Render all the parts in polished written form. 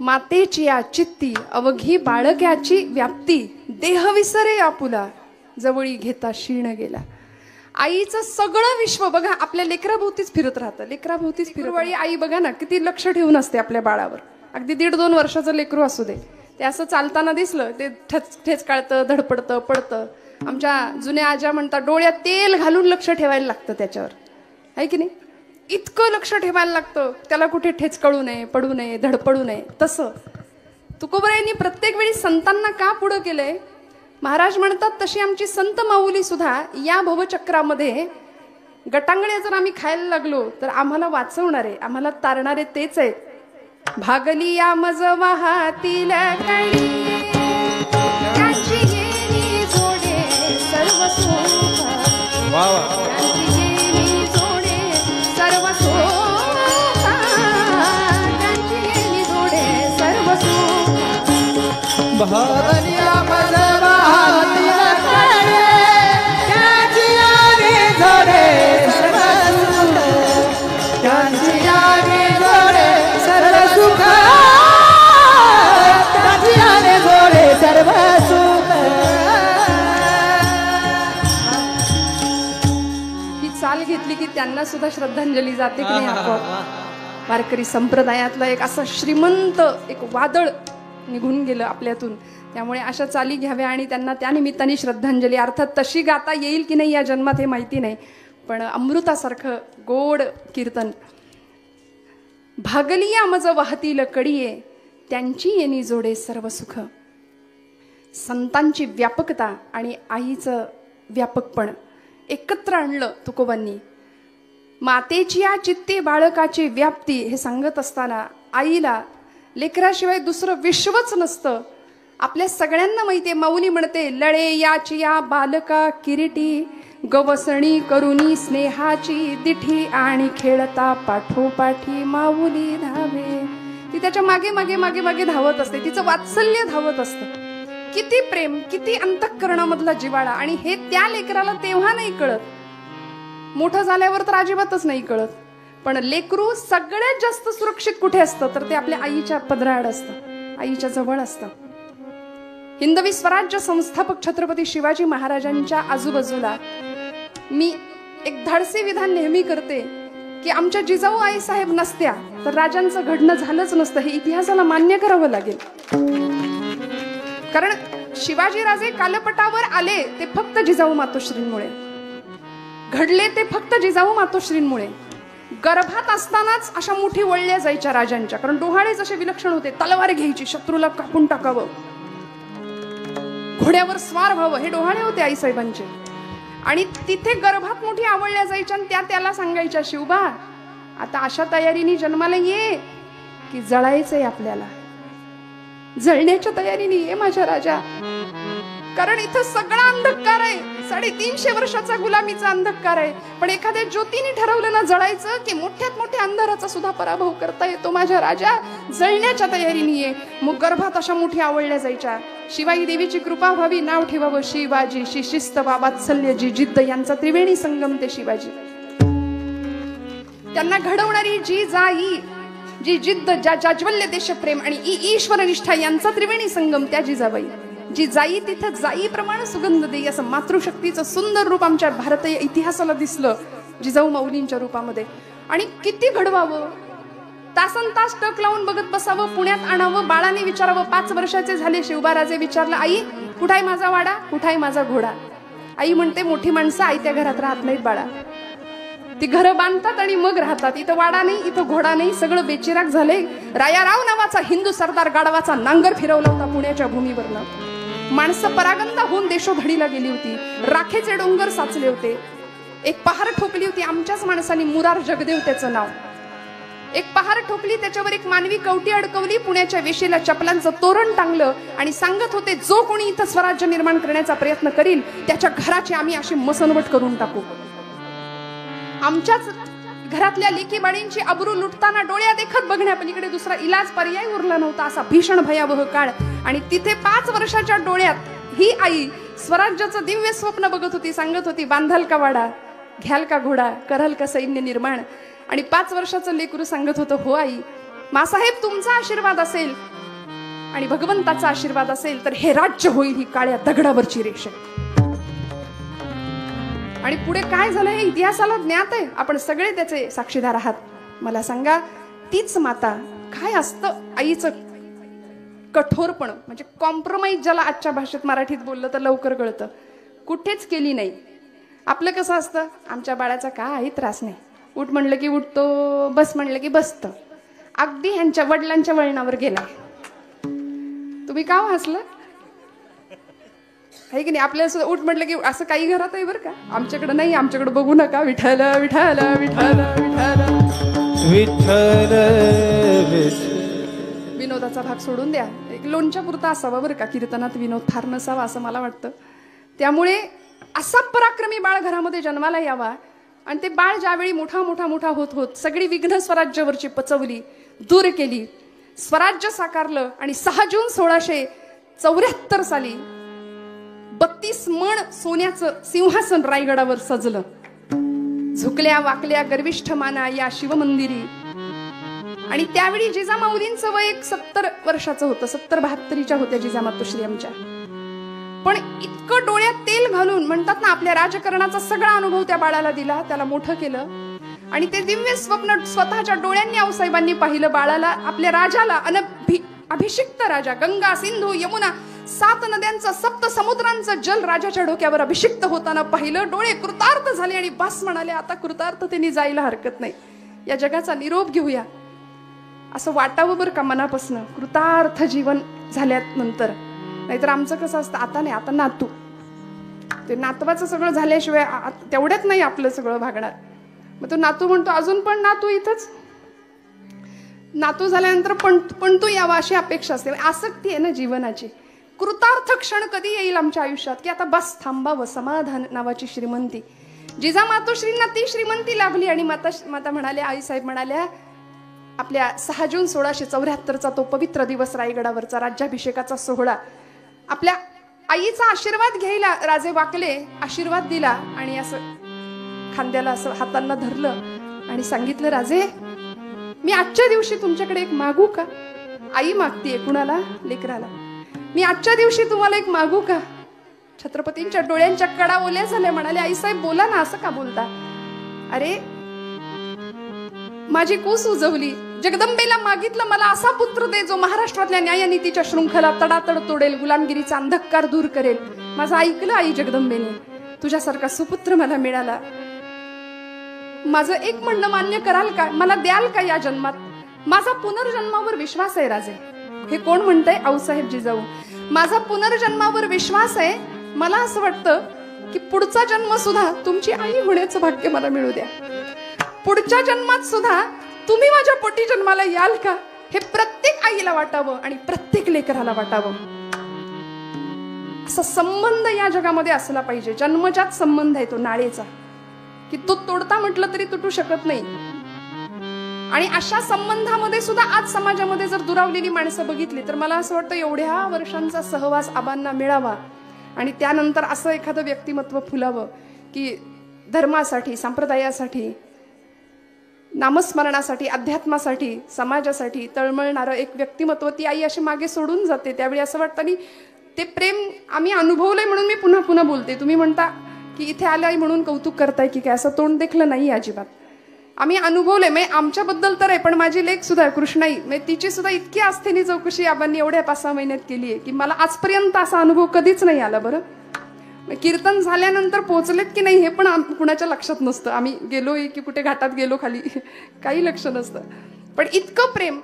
मातेची या चित्ती अवघी बाळक्याची व्याप्ती, देह विसरे आपुला जवळी घेता क्षीण गेला. आईचं सगळं विश्व बघा आपल्या लेकराभोवतीच फिरत राहतं, लेकराभोवतीच फिरवाळी आई बघा ना किती लक्ष ठेवून असते आपल्या बाळावर. अगदी 1.5-2 वर्षाचं लेकरू असू दे, ते असं चालताना दिसलं ते ठेच काढतं, धडपडतं, पडतं. आमच्या जुन्या आज्या म्हणतात डोळ्यात तेल घालून लक्ष ठेवायला लागतं त्याच्यावर, आहे की नाही? इतकं लक्ष ठेवायला लागतं त्याला, कुठे ठेच कळू नये, पडू नये, धडपडू नये. तसं तुकोबरायांनी प्रत्येक वेळी संतांना का पुढं केलंय? महाराज म्हणतात तशी आमची संत माऊली सुद्धा या भवचक्रामध्ये गटांगळे जर आम्ही खायला लागलो तर आम्हाला वाचवणारे, आम्हाला तारणारे तेच आहेत. भागली या मज वाहातील कळी, त्यांची येणी जोडे सर्व सुख, त्यांची येणी जोडे सर्व सुख, त्यांची येणी जोडे सर्व सुख. भागली या मज वाहातील कळी, त्यांची येणी जोडे सर्व सुख, त्यांची येणी जोडे सर्व सुख, त्यांची येणी जोडे सर्व सुख. ही चाल घेतली की त्यांना सुद्धा श्रद्धांजली जाते की नाही आपोआप. वारकरी संप्रदायातलं एक असं श्रीमंत एक वादळ निघून गेलं आपल्यातून. त्यामुळे अशा चाली घ्याव्या आणि त्यांना त्या निमित्ताने श्रद्धांजली. अर्थात तशी गाता येईल की नाही या जन्मात हे माहिती नाही, पण अमृतासारखं गोड कीर्तन. भागली या मज वाहतील कडिये, त्यांची येणी जोडे सर्व सुख. संतांची व्यापकता आणि आईचं व्यापकपण एकत्र आणलं तुकोबांनी. मातेची या चित्ते बाळकाची व्याप्ती हे सांगत असताना आईला लेकराशिवाय दुसरं विश्वच नसतं. आपल्या सगळ्यांना माहितीये, माऊली म्हणते लळे याची या बालका किरीटी, गवसणी करुणी स्नेहाची दिठी, आणि खेळता पाठोपाठी माऊली धावे. ती त्याच्या मागे मागे मागे मागे धावत असते, तिचं वात्सल्य धावत असतं. किती प्रेम, किती अंतःकरणामधला जिवाळा. आणि हे त्या लेकराला तेव्हा नाही कळत, मोठं झाल्यावर तर अजिबातच नाही कळत. पण लेकरू सगळ्यात जास्त सुरक्षित कुठे असतं तर ते आपल्या आईच्या पदराआड असतं, आईच्या जवळ असतं. हिंदवी स्वराज्य संस्थापक छत्रपती शिवाजी महाराजांच्या आजूबाजूला मी एक धाडसी विधान नेहमी करते की आमच्या जिजाऊ आई साहेब नसत्या तर राजांचं घडणं झालंच नसतं. हे इतिहासाला मान्य करावं लागेल. कारण शिवाजी राजे कालपटावर आले ते फक्त जिजाऊ मातोश्रींमुळे, घडले ते फक्त जिजाऊ मातोश्रींमुळे. गर्भात असतानाच अशा मुठी वळल्या जायच्या राजांच्या, कारण डोहाळे जसे विलक्षण होते, तलवार घ्यायची, शत्रूला कापून टाकावं, घोड्यावर स्वार व्हावं, हे डोहाळे होते आईसाहेबांचे. आणि तिथे गर्भात मोठी आवळल्या जायच्या आणि त्या त्याला सांगायच्या शिवबा आता अशा तयारीने जन्माला ये की जळायचंय आपल्याला, जळण्याच्या तयारीने ये माझ्या राजा. कारण इथं सगळा अंधकार आहे, 350 वर्षाचा गुलामीचा अंधकार आहे. पण एखाद्या ज्योतीने ठरवलं ना जळायचं की मोठ्यात मोठ्या अंधाराचा सुद्धा पराभव करता येतो माझ्या राजा, जळण्याच्या तयारीने ये. मग गर्भात अशा मोठी आवळल्या जायच्या. शिवाई देवीची कृपा व्हावी, नाव ठेवावं शिवाजी. शिस्त वात्सल्य जी जिद्द यांचा त्रिवेणी संगम ते शिवाजी. त्यांना घडवणारी जी जाई, जी जिद्द, ज्या जाज्वल्य देशप्रेम आणि ईश्वर निष्ठा यांचा त्रिवेणी संगम त्या जिजाबाई. जी जाई तिथं जाईप्रमाणे सुगंध देई, असं मातृशक्तीचं सुंदर रूप आमच्या भारतीय इतिहासाला दिसलं जिजाऊ माऊलींच्या रूपामध्ये. आणि किती घडवावं, तासन तास टक लावून बघत बसावं, पुण्यात आणावं, बाळाने विचारावं. 5 वर्षाचे झाले शिवबाराजे विचारलं आई कुठाय माझा वाडा, कुठाय माझा घोडा. आई म्हणते मोठी माणसं आयत्या घरात राहत नाहीत बाळा, ती घरं बांधतात आणि मग राहतात. इथं वाडा नाही, इथं घोडा नाही, सगळं बेचिराग झाले. रायाराव नावाचा हिंदू सरदार गाढवाचा नांगर फिरवला होता पुण्याच्या भूमीवरनं. माणसं परागंदा होऊन देशोधडीला गेली होती, राखेचे डोंगर साचले होते. एक पहार ठोकली होती आमच्याच माणसांनी, मुरार जगदेव त्याचं नाव. एक पहार ठोकली, त्याच्यावर एक मानवी कवटी अडकवली, पुण्याच्या वेशीला चपलांचं तोरण टांगलं आणि सांगत होते जो कोणी इथं स्वराज्य निर्माण करण्याचा प्रयत्न करील त्याच्या घराची आम्ही अशी मसनवट करून टाकू. आमच्याच घरातल्या लेकी बाळींची अब्रू लुटताना डोळ्या देखत बघण्यापलीकडे दुसरा इलाज पर्याय उरला नव्हता, असा भीषण भयावह काळ. आणि तिथे 5 वर्षाच्या डोळ्यात ही आई स्वराज्याचं दिव्य स्वप्न बघत होती. सांगत होती बांधाल का वाडा, घ्याल का घोडा, कराल का सैन्य निर्माण. आणि 5 वर्षाचं लेकरू सांगत होतं हो आई मासाहेब तुमचा आशीर्वाद असेल आणि भगवंताचा आशीर्वाद असेल तर हे राज्य होईल ही काळ्या दगडावरची रेष आहे. आणि पुढे काय झालं हे इतिहासाला ज्ञात आहे, आपण सगळे त्याचे साक्षीदार आहात. मला सांगा, तीच माता, काय असतं आईचं कठोरपण, म्हणजे कॉम्प्रोमाइज ज्याला आजच्या भाषेत मराठीत बोललं तर लवकर कळतं, कुठेच केली नाही. आपलं कसं असतं, आमच्या बाळाचा काही त्रास नाही, उठ म्हणलं की उठतो, बस म्हणलं की बसतं. अगदी ह्यांच्या वडिलांच्या वळणावर गेला. तुम्ही का हसलं आहे की नाही? आपल्याला सुद्धा उठ म्हटलं की असं काही घरात आहे बरं का, आमच्याकडे नाही. आमच्याकडे बघू नका. विठ्ठल विठ्ठल विठ्ठल विठ्ठल विठ्ठल. विनोदाचा भाग सोडून द्या, एक लोणच्या पुरता असावा बरं का, कीर्तनात विनोद फार नसावा असं मला वाटतं. त्यामुळे असा पराक्रमी बाळ घरामध्ये जन्माला यावा आणि ते बाळ ज्यावेळी मोठा मोठा मोठा होत होत सगळी विघ्न स्वराज्यावरची पचवली, दूर केली, स्वराज्य साकारलं आणि 6 जून 1674 साली 32 मण सोन्याचं सिंहासन रायगडावर सजलं. झुकल्या वाकल्या गर्विष्ठ माना या शिवमंदिरी. आणि त्यावेळी जिजामाऊलींचं वय 70 वर्षाचं होतं, 70-72च्या होत्या जिजामातोश्री आमच्या. पण इतकं डोळ्यात तेल घालून म्हणतात ना, आपल्या राजकारणाचा सगळा अनुभव त्या बाळाला दिला, त्याला मोठं केलं. आणि ते दिव्य स्वप्न स्वतःच्या डोळ्यांनी आऊसाहेबांनी पाहिलं. बाळाला, आपल्या राजाला, अभिषिक्त राजा, गंगा सिंधू यमुना 7 नद्यांचं 7 समुद्रांचं जल राजाच्या डोक्यावर अभिषिक्त होताना पाहिलं. डोळे कृतार्थ झाले आणि बस म्हणाले, आता कृतार्थ त्यांनी जायला हरकत नाही, या जगाचा निरोप घेऊया असं वाटावं बरं का मनापासनं, कृतार्थ जीवन झाल्यानंतर. नाहीतर आमचं कसं असतं, आता नाही, आता नातू, ते नातवाचं सगळं झाल्याशिवाय तेवढ्यात नाही आपलं सगळं भागणार. मग तो नातू म्हणतो, अजून पण नातू इथंच, नातू झाल्यानंतर पण तू यावा अशी अपेक्षा असते. आसक्ती आहे ना जीवनाची. कृतार्थ क्षण कधी येईल आमच्या आयुष्यात की आता बस थांबावं, समाधान नावाची श्रीमंती. जिजामातोश्रींना ती श्रीमंती लाभली. आणि माता म्हणाल्या, आईसाहेब म्हणाल्या, आपल्या 6 जून 1674चा तो पवित्र दिवस, रायगडावरचा राज्याभिषेकाचा सोहळा, आपल्या आईचा आशीर्वाद घ्यायला राजे वाकले, आशीर्वाद दिला आणि असं खांद्याला असं हातांना धरलं आणि सांगितलं, राजे मी आजच्या दिवशी तुमच्याकडे एक मागू का? आई मागतीये कुणाला? लेकराला. मी आजच्या दिवशी तुम्हाला एक मागू का? छत्रपतींच्या डोळ्यांच्या कडा ओल्या झाल्या. म्हणाले, आईसाहेब बोला ना, असं का बोलता? अरे माझी कूस उजवली, जगदंबेला मागितलं, मला असा पुत्र दे जो महाराष्ट्रातल्या न्यायनीतीच्या शृंखला तडातड तोडेल, गुलामगिरीचा अंधकार दूर करेल. माझं ऐकलं आई जगदंबेने, तुझ्यासारखा सुपुत्र मला मिळाला. माझं एक म्हणणं मान्य कराल का? मला द्याल का या जन्मात? माझा पुनर्जन्मावर विश्वास आहे राजे. हे कोण म्हणतंय? आऊसाहेब जिजाऊ. माझा पुनर्जन्मावर विश्वास आहे. मला असं वाटतं की पुढचा जन्म सुद्धा तुमची आई होण्याचं भाग्य मला मिळू द्या. पुढच्या जन्मात सुद्धा तुम्ही माझ्या पोटी जन्माला याल का? हे प्रत्येक आईला वाटावं आणि प्रत्येक लेकराला वाटावं. असा संबंध या जगामध्ये असला पाहिजे. जन्मजात संबंध आहे तो नाळेचा, की तो तोडता म्हटलं तरी तुटू शकत नाही. आणि अशा संबंधामध्ये सुद्धा आज समाजामध्ये जर दुरावलेली माणसं बघितली तर मला असं वाटतं एवढ्या वर्षांचा सहवास आबांना मिळावा आणि त्यानंतर असं एखादं व्यक्तिमत्व फुलावं की धर्मासाठी, संप्रदायासाठी, नामस्मरणासाठी, अध्यात्मासाठी, समाजासाठी तळमळणारं एक व्यक्तिमत्व ती आई अशी मागे सोडून जाते. त्यावेळी असं वाटतं आणि ते प्रेम आम्ही अनुभवलंय म्हणून मी पुन्हा पुन्हा बोलते. तुम्ही म्हणता की इथे आलाय म्हणून कौतुक करताय की काय, असं तोंड देखलं नाही अजिबात. आम्ही अनुभवलंय. म्हणजे आमच्याबद्दल तर आहे, पण माझी लेक सुद्धा कृष्णाई, म्हणजे तिची सुद्धा इतकी आस्थेने चौकशी आबांनी एवढ्या 5-6 महिन्यात केली आहे की मला आजपर्यंत असा अनुभव कधीच नाही आला. बरं, कीर्तन झाल्यानंतर पोहोचलेत की नाही हे पण कुणाच्या लक्षात नसतं. आम्ही गेलोय की कुठे घाटात गेलो खाली, काही लक्ष नसतं. पण इतकं प्रेम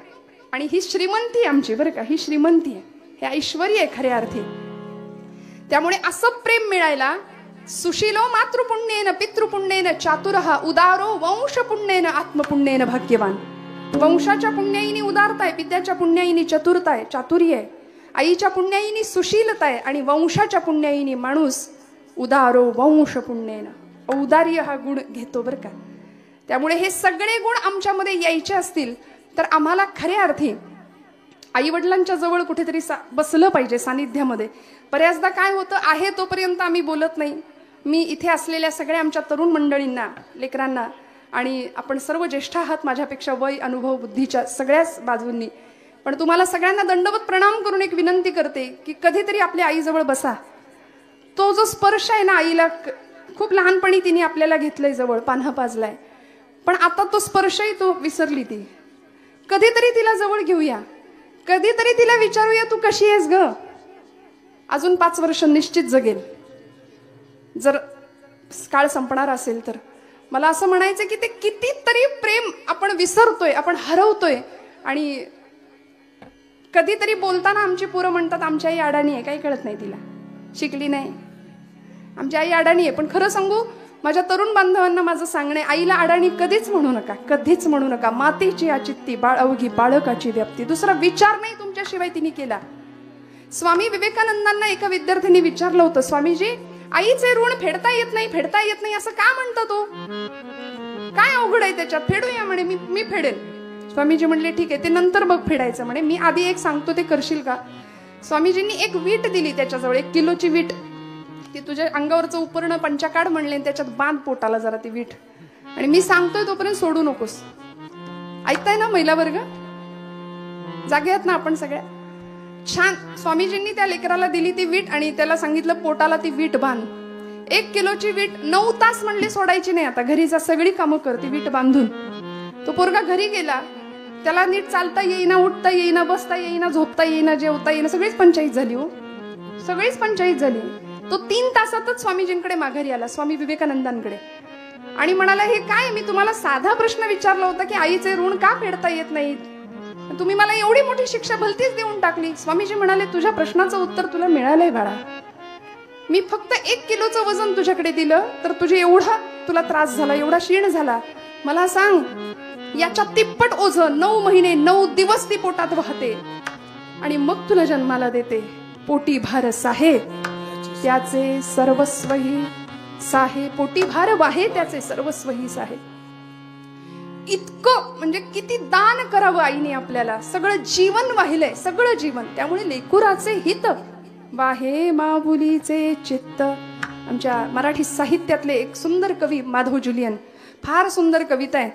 आणि ही श्रीमंती आमची बरं का, ही श्रीमंती आहे, हे ऐश्वर्य आहे खऱ्या अर्थी. त्यामुळे असं प्रेम मिळायला सुशीलो मातृपुण्येन पितृपुण्येन चातुरः उदारो वंशपुण्येन आत्मपुण्येन भाग्यवान. वंशाच्या पुण्याईनी उदारता आहे, पित्याच्या पुण्याईनी चतुरता आहे, चातुर्य आहे, आईच्या पुण्याईनी सुशीलता आहे आणि वंशाच्या पुण्याईनी माणूस उदारो वंशपुण्येन औदार्य हा गुण घेतो बरं का. त्यामुळे हे सगळे गुण आमच्यामध्ये यायचे असतील तर आम्हाला खऱ्या अर्थी आई वडिलांच्या जवळ कुठेतरी बसलं पाहिजे सानिध्यामध्ये. बऱ्याचदा काय होतं, आहे तोपर्यंत आम्ही बोलत नाही. मी इथे असलेल्या सगळ्या आमच्या तरुण मंडळींना, लेकरांना आणि आपण सर्व ज्येष्ठ आहात माझ्यापेक्षा वय अनुभव बुद्धीच्या सगळ्याच बाजूंनी, पण तुम्हाला सगळ्यांना दंडवत प्रणाम करून एक विनंती करते की कधीतरी आपल्या आईजवळ बसा. तो जो स्पर्श आहे ना, आईला खूप लहानपणी तिने आपल्याला घेतलंय जवळ, पान्हा पाजलाय, पण आता तो स्पर्शही तो विसरली ती. कधीतरी तिला जवळ घेऊया, कधीतरी तिला विचारूया तू कशी आहेस ग. अजून 5 वर्ष निश्चित जगेल जर काळ संपणार असेल तर. मला असं म्हणायचं की ते कितीतरी प्रेम आपण विसरतोय, आपण हरवतोय. आणि कधीतरी बोलताना आमची पोरं म्हणतात आमची आई अडाणी आहे, काही कळत नाही तिला, शिकली नाही, आमची आई अडाणी आहे. पण खरं सांगू, माझ्या तरुण बांधवांना माझं सांगणे, आईला अडाणी कधीच म्हणू नका, कधीच म्हणू नका. मातेची आचित्ती बाळ अवघी बाळकाची व्याप्ती, दुसरा विचार नाही तुमच्याशिवाय तिने केला. स्वामी विवेकानंदांना एका विद्यार्थ्यांनी विचारलं होतं, स्वामीजी आईचे ऋण फेडता येत नाही, फेडता येत नाही असं का म्हणतो तो, काय अवघड आहे त्याच्यात, फेडूया म्हणे, मी फेडेल. स्वामीजी म्हणले ठीक आहे, ते नंतर बघ फेडायचं म्हणे, मी आधी एक सांगतो ते करशील का. स्वामीजींनी एक वीट दिली त्याच्याजवळ, 1 किलोची वीट. ती तुझ्या अंगावरचं उपरणं पंचा काढ म्हणले, त्याच्यात बांध पोटाला जरा ती वीट, आणि मी सांगतोय तोपर्यंत सोडू नकोस. ऐकताय ना महिला वर्ग, जागे आहेत ना आपण सगळ्या. छान. स्वामीजींनी त्या लेकराला दिली ती वीट आणि त्याला सांगितलं पोटाला ती वीट बांध. 1 किलोची वीट 9 तास म्हणले सोडायची नाही, आता घरी जा सगळी कामं कर ती वीट बांधून. तो पोरगा घरी गेला, त्याला नीट चालता येईना, उठता येईना, बसता येईना, झोपता येईना, जेवता येईना, सगळीच पंचायत झाली हो, सगळीच पंचायत झाली. तो 3 तासातच स्वामीजींकडे माघारी आला, स्वामी विवेकानंदांकडे, आणि म्हणाला हे काय, मी तुम्हाला साधा प्रश्न विचारला होता की आईचे ऋण का फेडता येत नाहीत, तुम्ही मला एवढी मोठी शिक्षा भलतीच देऊन टाकली. स्वामीजी म्हणाले तुझ्या प्रश्नाचं उत्तर तुला मिळालंय बाळा, मी फक्त 1 किलोचं वजन तुझ्याकडे दिलं तर तुझे एवढा तुला त्रास झाला, एवढा क्षीण झाला. मला सांग, याच्या तिप्पट ओझं 9 महिने 9 दिवस ती पोटात वाहते आणि मग तुला जन्माला देते. पोटी भार साहे त्याचे सर्वस्वही साहे, पोटी भार वाहे त्याचे सर्वस्वही साहे. इतकं म्हणजे किती दान करावं आईने आपल्याला, सगळं जीवन वाहिलंय, सगळं जीवन. त्यामुळे लेकुराचे हित वाहे माऊलीचे चित्त. आमच्या मराठी साहित्यातले एक सुंदर कवी माधव जुलियन, फार सुंदर कविता आहे.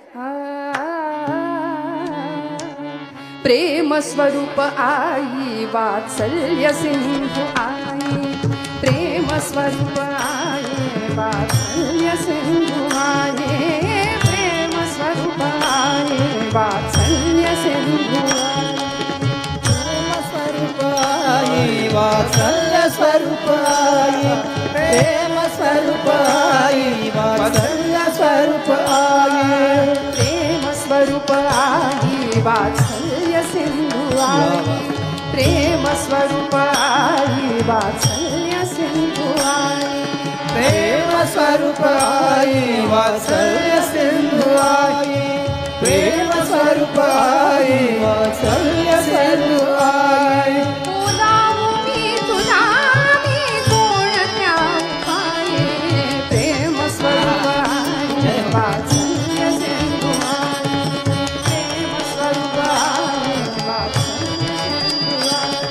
प्रेम स्वरूप आई वात्सल्य सिंधू आई, प्रेम स्वरूप आई वात्सल्य सिंधू आई, प्रेम स्वरूप आई वात्सल्य सिंधू आई, वात्सल्य स्वरूप आई, प्रेम स्वरूप आई, वात्सल्य स्वरूप आई, प्रेम स्वरूप आई वात्सल्य सिंधू आई, प्रेम स्वरूप आई वात्सल्य सिंधू आई, प्रेम स्वरूप आई, वात्सल्य सिंधू आई, प्रेम स्वरूप आई, वात्सल्य सिंधू आई. बोलावू मी तुला मी कोणत्या उपाये, प्रेम स्वरूप आई वात्सल्य सिंधू आई, प्रेम स्वरूप आई वात्सल्य सिंधू आई,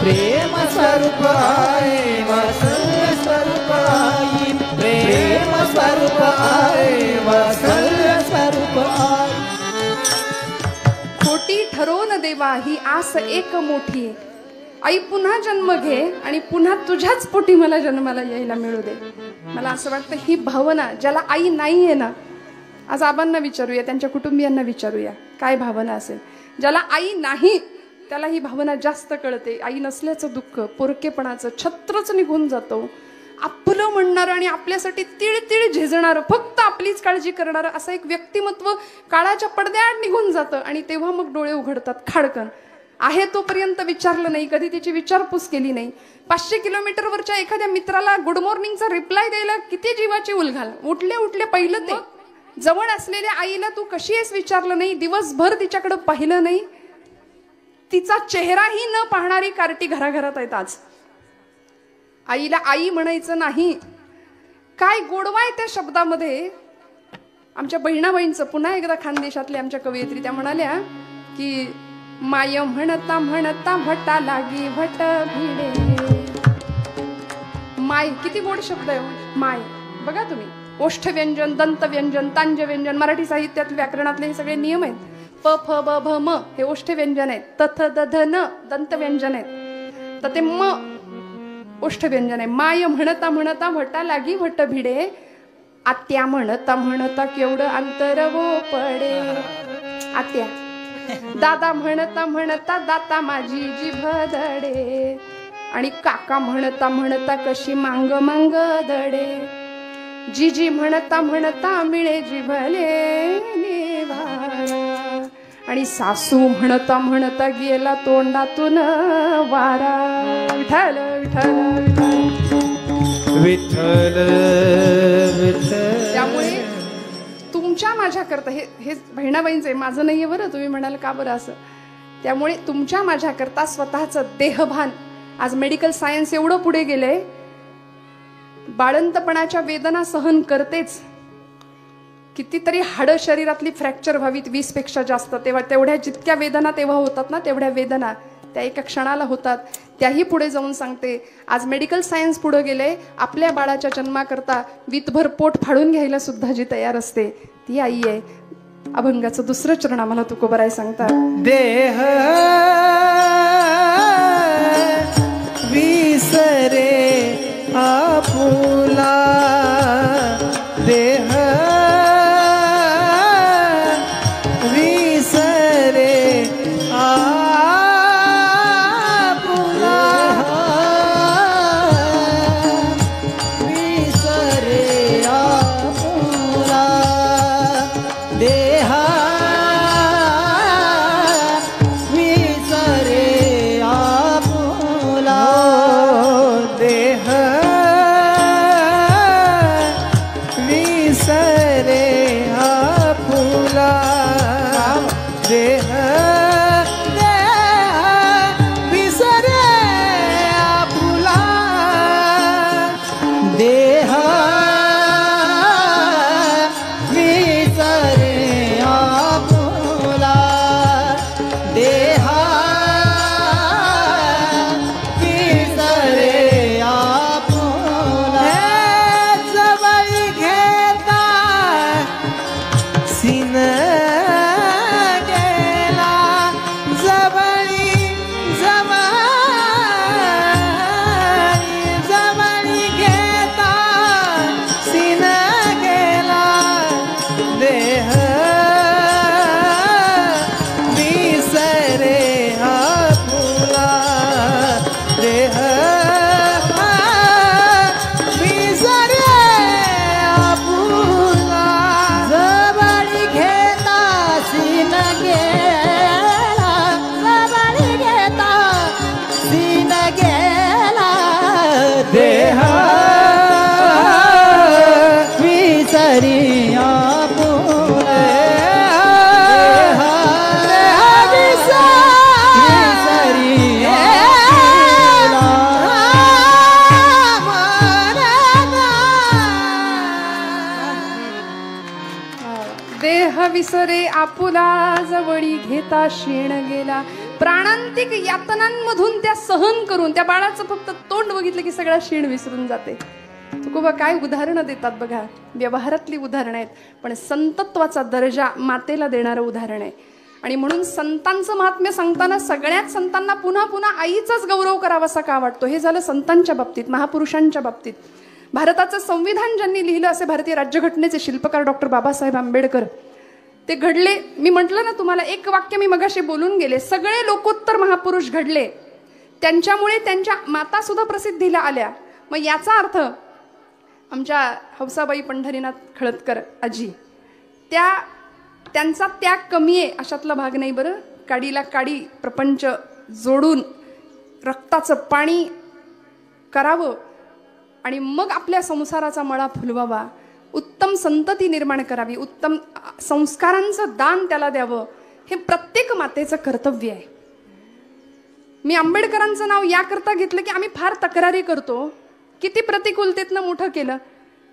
प्रेम स्वरूप आई, वात्सल्य स्वरूप आई, प्रेम स्वरूप आई, वात्सल्य स्वरूप आई. खोटी ठरवून देवा ही आस एक मोठी, आई पुन्हा जन्म घे आणि पुन्हा तुझ्याच पोटी मला जन्माला यायला मिळू दे. मला असं वाटतं ही भावना, ज्याला आई नाहीये ना, आज आबांना विचारूया, त्यांच्या कुटुंबियांना विचारूया काय भावना असेल. ज्याला आई नाही त्याला ही भावना जास्त कळते. आई नसल्याचं दुःख, पोरकेपणाचं छत्रच निघून जातो. आपलं म्हणणारं आणि आपल्यासाठी तिळतिळ झेजणारं, फक्त आपलीच काळजी करणारं असं एक व्यक्तिमत्व काळाच्या पडद्याआड निघून जातं आणि तेव्हा मग डोळे उघडतात खाडकन. आहे तोपर्यंत विचारलं नाही, कधी तिची विचारपूस केली नाही. 500 किलोमीटरवरच्या एखाद्या मित्राला गुड मॉर्निंगचा रिप्लाय द्यायला किती जीवाची उलघाल. उठले उठले पहिलं ते जवळ असलेल्या आईला तू कशी आहेस विचारलं नाही, दिवसभर तिच्याकडे पाहिलं नाही, तिचा चेहराही न पाहणारी कार्टी घराघरात आहेत आज. आईला आई म्हणायचं नाही. काय गोडवा आहे त्या शब्दामध्ये. आमच्या बहिणाबाईंचं पुन्हा एकदा खानदेशातल्या आमच्या कवयित्री त्या म्हणाल्या की माय म्हणता म्हणता भटा लागी भट भिडे. माय किती गोड शब्द आहे माय. बघा तुम्ही ओष्ठ व्यंजन, दंत व्यंजन, तांज व्यंजन, मराठी साहित्यात व्याकरणातले हे सगळे नियम आहेत. प फ ब भ म हे ओष्ठ व्यंजन आहेत. त थ द ध न दंत व्यंजन आहेत. तर ते म ओष्ठ व्यंजन आहे. माय म्हणता म्हणता भटा लागी भट भिडे, आत्या म्हणता म्हणता केवढं अंतर वो पडे. आत्या. दादा म्हणता म्हणता दाता माझी जिभ धडे, आणि काका म्हणता म्हणता कशी मांग मांग दडे. जीजी म्हणता म्हणता मिळे जिभले निवारा, आणि सासू म्हणता म्हणता गेला तोंडातून वारा. विठ्ठल विठ्ठल विठ्ठल विठ्ठल. त्यामुळे तुमच्या माझ्याकरता हे बहिणाबाईंचे, माझं नाहीये बरं. तुम्ही म्हणाल का बरं असं. त्यामुळे तुमच्या माझ्याकरता स्वतःचं देहभान, आज मेडिकल सायन्स एवढं पुढे गेलंय, बाळंतपणाच्या वेदना सहन करतेच. कितीतरी हाडं शरीरातली फ्रॅक्चर व्हावीत 20 पेक्षा जास्त, तेव्हा तेवढ्या जितक्या वेदना तेव्हा होतात ना, तेवढ्या वेदना त्या एका क्षणाला होतात. त्याही पुढे जाऊन सांगते, आज मेडिकल सायन्स पुढे गेले. आपल्या बाळाच्या जन्माकरता वीतभर पोट फाडून घ्यायला सुद्धा जी तयार असते ती आई आहे. अभंगाचं दुसरं चरण आम्हाला तुकोबराय सांगतात. देह विसरे आपुला, देह विसरे आपुला, विसरे आपुला. देह विसरे आपुला, देह विसरे आपुला. देह विसरे आपुला, देह विसरे आपुला, देह विसरे आपुला. जवळ घेता सीन गेला, जवळी जवळी जवळी घेता सीन गेला. देह विसरे आपुला, देह विसरे आपुला. जवळी घेता सीन गेला, जवळी घेता सीन गेला. देह विसरी आपुला, देह विसरी आपुला. देह विसरे आपुला, जवळी घेता शेण गेला. प्राणांतिक यातनांमधून त्या सहन करून त्या बाळाचं फक्त तोंड बघितलं की सगळा शेण विसरून जाते. तुकोबा काय उदाहरणं देतात बघा. व्यवहारातली उदाहरणं आहेत, पण संतत्वाचा दर्जा मातेला देणारं उदाहरण आहे. आणि म्हणून संतांचं महात्म्य सांगताना सगळ्याच संतांना पुन्हा पुन्हा आईचाच गौरव करावासा का वाटतो. हे झालं संतांच्या बाबतीत, महापुरुषांच्या बाबतीत. भारताचं संविधान ज्यांनी लिहिलं असे भारतीय राज्यघटनेचे शिल्पकार डॉक्टर बाबासाहेब आंबेडकर, ते घडले. मी म्हटलं ना तुम्हाला, एक वाक्य मी मगाशी बोलून गेले, सगळे लोकोत्तर महापुरुष घडले, त्यांच्यामुळे त्यांच्या माता सुद्धा प्रसिद्धीला आल्या. मग याचा अर्थ आमच्या हौसाबाई पंढरीनाथ खळदकर आजी, त्यांचा त्याग कमी आहे अशातला भाग नाही बरं. काडीला काडी प्रपंच जोडून रक्ताचं पाणी करावं आणि मग आपल्या संसाराचा मळा फुलवावा, उत्तम संतती निर्माण करावी, उत्तम संस्कारांचं दान त्याला द्यावं, हे प्रत्येक मातेचं कर्तव्य आहे. मी आंबेडकरांचं नाव याकरता घेतलं की आम्ही फार तक्रारी करतो, किती प्रतिकूलतेतनं मोठं केलं.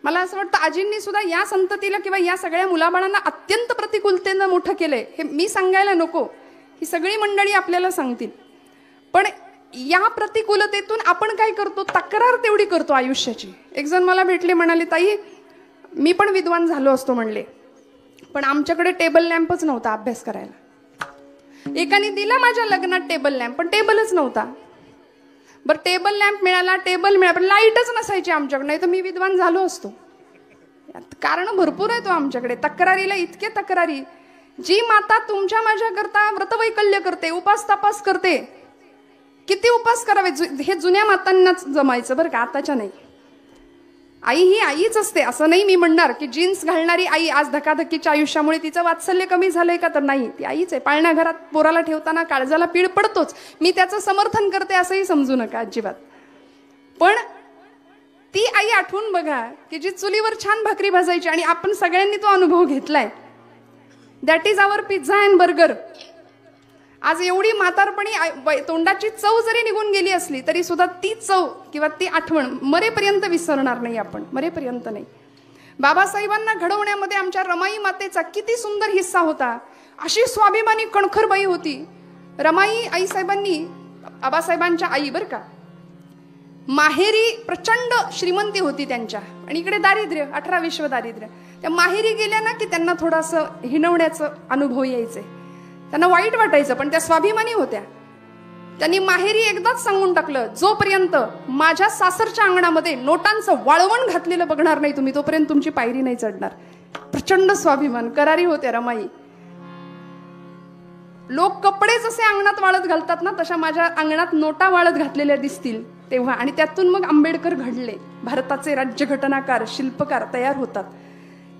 मला असं वाटतं आजींनी सुद्धा या संततीला किंवा या सगळ्या मुलाबाळांना अत्यंत प्रतिकूलतेनं मोठं केलंय. हे मी सांगायला नको, ही सगळी मंडळी आपल्याला सांगतील. पण या प्रतिकूलतेतून आपण काय करतो, तक्रार तेवढी करतो आयुष्याची. एक जण मला भेटले, म्हणाले ताई मी पण विद्वान झालो असतो म्हणले, पण आमच्याकडे टेबल लॅम्पच नव्हता अभ्यास करायला. एकाने दिला माझ्या लग्नात टेबल लॅम्प, पण टेबलच नव्हता. बरं टेबल लॅम्प मिळाला, टेबल मिळाला, पण लाईटच नसायची आमच्याकडे, नाही तर मी विद्वान झालो असतो. कारण भरपूर आहे तो आमच्याकडे. तक्रारीला इतके तक्रारी. जी माता तुमच्या माझ्या करता व्रतवैकल्य करते, उपास तपास करते, किती उपास करावे हे जुन्या मातांनाच जमायचं बरं का, आताच्या नाही. आई ही आईच असते असं नाही मी म्हणणार की जीन्स घालणारी आई आज धकाधकीच्या आयुष्यामुळे तिचं वात्सल्य कमी झालंय का, तर नाही, ती आईच आहे. पाळण्या घरात पोराला ठेवताना काळजाला पीड पडतोच. मी त्याचं समर्थन करते असंही समजू नका अजिबात. पण ती आई आठवून बघा की जी चुलीवर छान भाकरी भाजायची, आणि आपण सगळ्यांनी तो अनुभव घेतलाय. That is our pizza and burger. आज एवढी म्हातारपणी तोंडाची चव जरी निघून गेली असली तरी सुद्धा ती चव किंवा ती आठवण मरेपर्यंत विसरणार नाही आपण, मरेपर्यंत नाही. बाबासाहेबांना घडवण्यामध्ये आमच्या रमाई मातेचा किती सुंदर हिस्सा होता. अशी स्वाभिमानी कणखरबाई होती रमाई. आईसाहेबांनी, बाबासाहेबांच्या आई बरं का, माहेरी प्रचंड श्रीमंती होती त्यांच्या, आणि इकडे दारिद्र्य, 18 विश्व दारिद्र्य. त्या माहेरी गेल्या ना की त्यांना थोडंसं हिणवण्याचं अनुभव यायचे, त्यांना वाईट वाटायचं, पण त्या स्वाभिमानी होत्या. त्यांनी माहेरी एकदाच सांगून टाकलं, जोपर्यंत माझ्या सासरच्या अंगणामध्ये नोटांचं वाळवण घातलेलं बघणार नाही तुम्ही, तोपर्यंत तुमची पायरी नाही चढणार. प्रचंड स्वाभिमान, करारी होत्या रमाई. लोक कपडे जसे अंगणात वाळत घालतात ना, तशा माझ्या अंगणात नोटा वाळत घातलेल्या दिसतील तेव्हा. आणि त्यातून मग आंबेडकर घडले, भारताचे राज्यघटनाकार, शिल्पकार तयार होतात.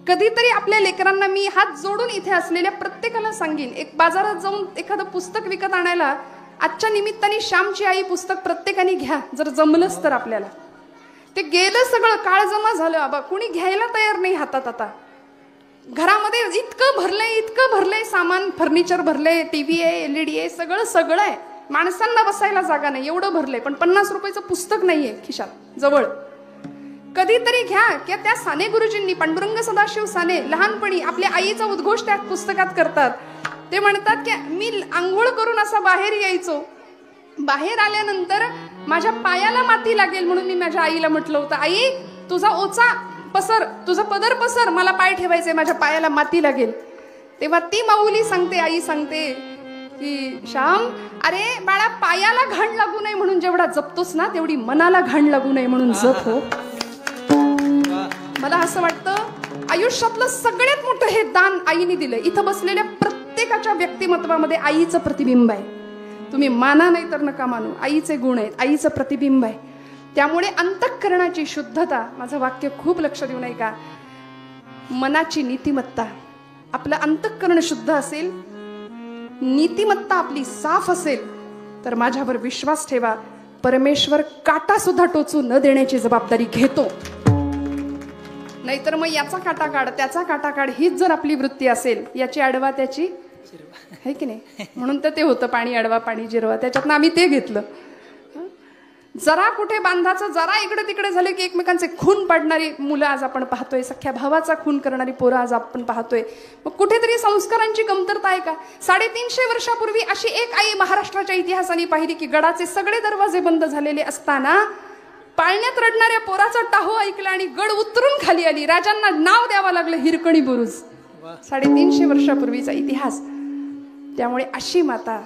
कधीतरी आपल्या लेकरांना मी हात जोडून इथे असलेल्या प्रत्येकाला सांगेन, एक बाजारात जाऊन एखादं पुस्तक विकत आणायला आजच्या निमित्ताने श्यामची आई पुस्तक प्रत्येकाने घ्या, जर जमलंच तर. आपल्याला ते गेलं सगळं, काळ जमा झालं, आबा कुणी घ्यायला तयार नाही हातात. आता घरामध्ये इतकं भरलंय सामान, फर्निचर भरलंय, टीव्ही आहे, LED आहे, सगळं आहे. माणसांना बसायला जागा नाही, एवढं भरलंय, पण 50 रुपयाचं पुस्तक नाहीये खिशात जवळ. कधीतरी घ्या. किंवा त्या साने गुरुजींनी, पांडुरंग सदाशिव साने, लहानपणी आपल्या आईचा उद्घोष त्या पुस्तकात करतात. ते म्हणतात की मी आंघोळ करून असा बाहेर यायचो, बाहेर आल्यानंतर माझ्या पायाला माती लागेल म्हणून मी माझ्या आईला म्हटलं होतं, आई तुझा ओचा पसर, तुझा पदर पसर, मला पाय ठेवायचे, माझ्या पायाला माती लागेल. तेव्हा ती माऊली सांगते, आई सांगते की श्याम, अरे बाळा, पायाला घाण लागू नये म्हणून जेवढा जपतोस ना, तेवढी मनाला घाण लागू नये म्हणून जप हो. मला असं वाटतं आयुष्यातलं सगळ्यात मोठं हे दान आईने दिलंय. इथं बसलेल्या प्रत्येकाच्या व्यक्तिमत्वामध्ये आईचं प्रतिबिंब आहे. तुम्ही माना नाही तर नका मानू, आईचे गुण आहेत, आईचं प्रतिबिंब आहे. त्यामुळे अंतःकरणाची शुद्धता, माझं वाक्य खूप लक्ष देऊ नये का, मनाची नीतिमत्ता, आपलं अंतःकरण शुद्ध असेल, नीतिमत्ता आपली साफ असेल, तर माझ्यावर विश्वास ठेवा, परमेश्वर काटा सुद्धा टोचू न देण्याची जबाबदारी घेतो. नाहीतर मग याचा काटा काढ, त्याचा काटा काढ, हीच जर आपली वृत्ती असेल, याची अडवा त्याची आहे की नाही. म्हणून तर ते होतं पाणी अडवा पाणी जिरवा, त्याच्यातनं आम्ही ते घेतलं. जरा कुठे बांधाचं जरा इकडे तिकडे झाले की एकमेकांचे खून पाडणारी मुलं आज आपण पाहतोय, सख्या भावाचा खून करणारी पोरं आज आपण पाहतोय. मग कुठेतरी संस्कारांची कमतरता आहे का. 350 वर्षापूर्वी अशी एक आई महाराष्ट्राच्या इतिहासाने पाहिली की गडाचे सगळे दरवाजे बंद झालेले असताना पाळण्यात रडणाऱ्या पोराचा टाहो ऐकला आणि गड उतरून खाली आली. राजांना नाव द्यावं लागलं हिरकणी बुरुज. 350 वर्षापूर्वीचा इतिहास. त्यामुळे अशी माता,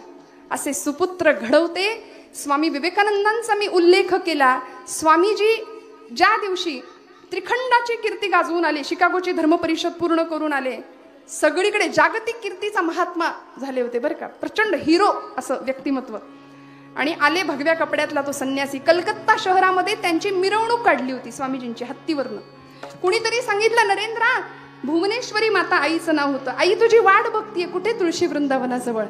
असे सुपुत्र घडवते. स्वामी विवेकानंदांचा मी उल्लेख केला. स्वामीजी ज्या दिवशी त्रिखंडाची कीर्ती गाजवून आले, शिकागोची धर्मपरिषद पूर्ण करून आले, सगळीकडे जागतिक कीर्तीचा महात्मा झाले होते बरं का, प्रचंड हिरो असं व्यक्तिमत्व. आणि आले भगव्या कपड्यातला तो संन्यासी. कलकत्ता शहरामध्ये त्यांची मिरवणूक काढली होती स्वामीजींची हत्तीवरनं. कुणीतरी सांगितलं, नरेंद्रा, भुवनेश्वरी माता आईचं नाव होतं, आई तुझी वाट बघतीये कुठे, तुळशी वृंदावनाजवळ,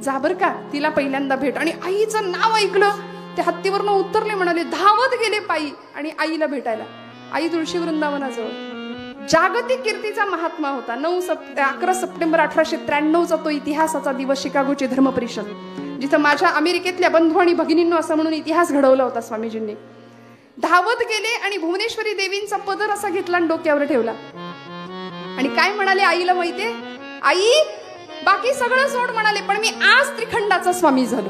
जा बर का, तिला पहिल्यांदा भेट. आणि आईचं नाव ऐकलं, ते हत्तीवरनं उतरले, म्हणाले, धावत गेले पायी आणि आईला भेटायला. आई तुळशी वृंदावनाजवळ. जागतिक कीर्तीचा महात्मा होता. 11 सप्टेंबर 1893चा तो इतिहासाचा दिवस, शिकागोची धर्मपरिषद, जिथं माझ्या अमेरिकेतल्या बंधू आणि भगिनींनो असं म्हणून इतिहास घडवला होता स्वामीजींनी. धावत गेले आणि भुवनेश्वरी देवींचा पदर असा घेतला आणि डोक्यावर ठेवला. आणि काय म्हणाले आईला माहितीये, आई बाकी सगळं सोड म्हणाले, पण मी आज त्रिखंडाचा स्वामी झालो,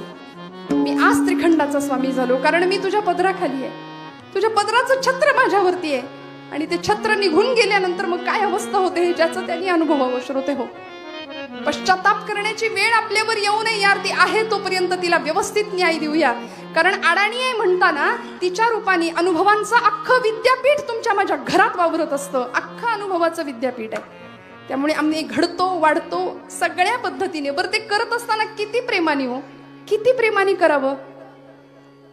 मी आज त्रिखंडाचा स्वामी झालो, कारण मी तुझ्या पदराखाली आहे, तुझ्या पदराचं छत्र माझ्यावरती आहे. आणि ते छत्र निघून गेल्यानंतर मग काय अवस्था होते हे ज्याचं त्यांनी अनुभवावं श्रोते हो. पश्चाताप करण्याची वेळ आपल्यावर येऊ नये यार. ती आहे तोपर्यंत तिला व्यवस्थित न्याय देऊया. कारण अडाणी आहे म्हणताना तिच्या रूपाने अनुभवांचं अख्खं विद्यापीठ तुमच्या माझ्या घरात वावरत असतं. अख्खं अनुभवाचं विद्यापीठ आहे. त्यामुळे आम्ही घडतो वाढतो सगळ्या पद्धतीने. बरं ते करत असताना किती प्रेमाने हो, किती प्रेमाने करावं.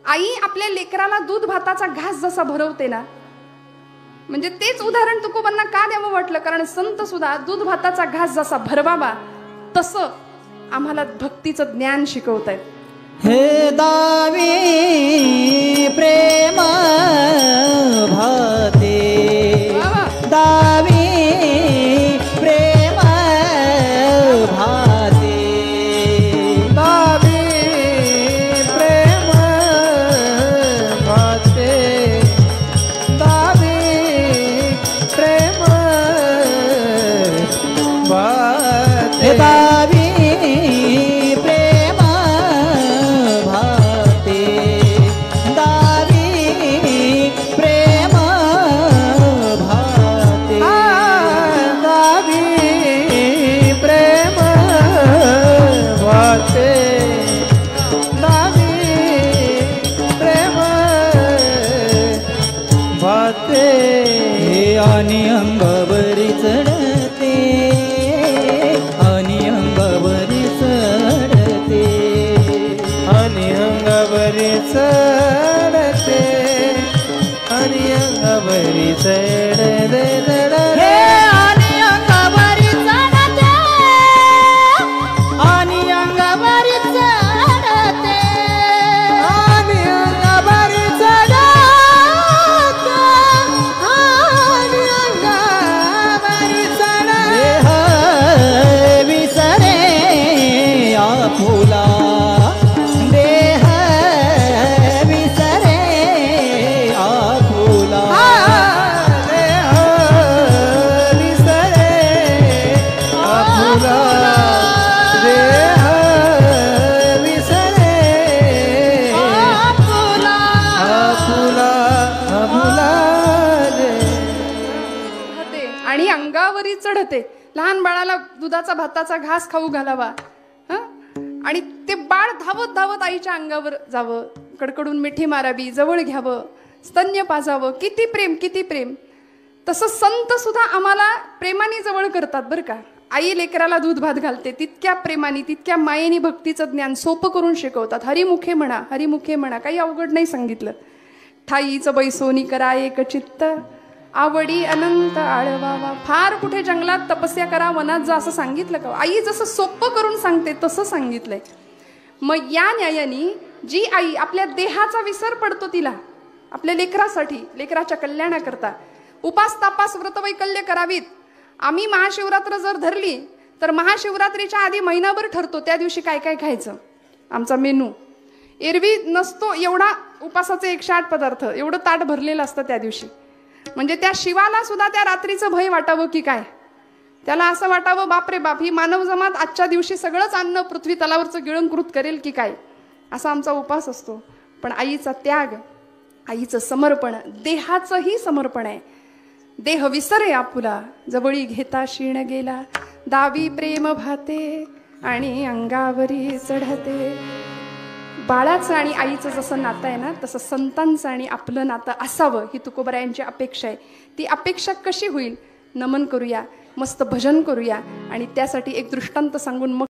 आई आपल्या लेकराला दूध भाताचा घास जसा भरवते ना, म्हणजे तेच उदाहरण तुकोबांना का द्यावं वाटलं, कारण संत सुद्धा दूध भाताचा घास जसा भरवावा तसं आम्हाला भक्तीचं ज्ञान शिकवतायत. हे दावी प्रेम भाते, दावी प्रेम भाते, दावी प्रेम भाते, दावी प्रेम भाते, दावी आणि अंगावरी चढते, आणि अंगावरी चढते, आणि अंगावरी चढते, आणि अंगावरी चढते, आणि अंगावरी चढते, आणि अंगावरी चढते, आणि अंगावरी चढते, फुला देह विसरे आपुला, देह विसरे आपुला, देह विसरे आपुला, आपुला आपुला आणि अंगावरी चढते. लहान बाळाला दुधाचा भाताचा घास खाऊ घालावा आणि ते बाळ धावत धावत आईच्या अंगावर जावं, कडकडून मिठी मारावी, जवळ घ्यावं, स्तन्य पाजावं. किती प्रेम, किती प्रेम. तसं संत सुद्धा आम्हाला प्रेमाने जवळ करतात बरं का. आई लेकराला दूध भात घालते तितक्या प्रेमाने तितक्या मायेने भक्तीचं ज्ञान सोपं करून शिकवतात. हरिमुखे म्हणा, हरिमुखे म्हणा, काही अवघड नाही सांगितलं. ठाईचं बैसोनी करा एक चित्त, आवडी अनंत आळवावा. फार कुठे जंगलात तपस्या करा, वनात जा असं सांगितलं का? आई जसं सोपं करून सांगते तसं सांगितलंय. मग या न्यायाने जी आई आपल्या देहाचा विसर पडतो तिला आपल्या लेकरासाठी, लेकराच्या कल्याणाकरता उपास तापास व्रतवैकल्य करावीत. आम्ही महाशिवरात्र जर धरली तर महाशिवरात्रीच्या आधी महिनाभर ठरतो त्या दिवशी काय काय खायचं. आमचा मेनू एरवी नसतो एवढा. उपासाचे 108 पदार्थ एवढं ताट भरलेलं असतं त्या दिवशी. म्हणजे त्या शिवाला सुद्धा त्या रात्रीचं भय वाटावं की काय. त्याला असं वाटावं बापरे बाप, ही मानव जमात आजच्या दिवशी सगळंच अन्न पृथ्वी तलावरचं गिळंकृत करेल की काय, असा आमचा उपास असतो. पण आईचा त्याग, आईचं समर्पण, देहाचंही समर्पण आहे. देह विसरे आपुला, जवळी घेता क्षीण गेला, दावी प्रेम भाते आणि अंगावरी चढते. बाळाचं आणि आईचं जसं नातं आहे ना, तसं संतांचं आणि आपलं नातं असावं ही तुकोबरायांची अपेक्षा आहे. ती अपेक्षा कशी होईल? नमन करूया, मस्त भजन करूया आणि त्यासाठी एक दृष्टांत सांगून मग